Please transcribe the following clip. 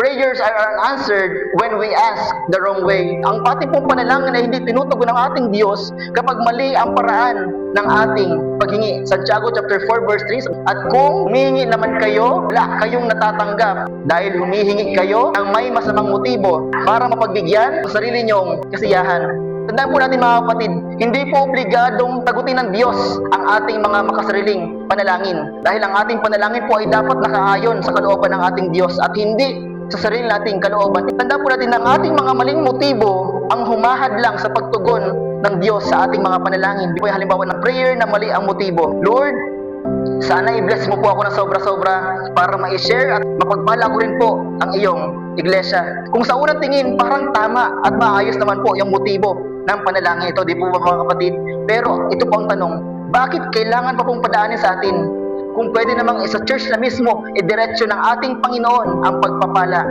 prayers are unanswered when we ask the wrong way. Ang ating pong panalangin ay hindi tinutugon ng ating Diyos kapag mali ang paraan ng ating paghingi. Santiago chapter 4 verse 3, at kung humihingi naman kayo, wala kayong natatanggap dahil humihingi kayo ng may masamang motibo para mapagbigyan ang sarili nyong kasiyahan. Tandaan po natin mga kapatid, hindi po obligadong tagutin ng Diyos ang ating mga makasariling panalangin. Dahil ang ating panalangin po ay dapat nakaayon sa kalooban ng ating Diyos at hindi sa sarili nating kalooban. Tandaan po natin na ang ating mga maling motibo ang humahadlang sa pagtugon ng Diyos sa ating mga panalangin. Ito ay halimbawa ng prayer na mali ang motibo. Lord, sana i-bless mo po ako ng sobra-sobra para ma-share at mapagpala ko rin po ang iyong iglesia. Kung sa unang tingin, parang tama at maayos naman po yung motibo ng panalangin ito, di po ba mga kapatid? Pero ito po ang tanong, bakit kailangan pa pong padaanin sa atin? Kung pwede namang sa church na mismo, idiretso ng ating Panginoon ang pagpapala.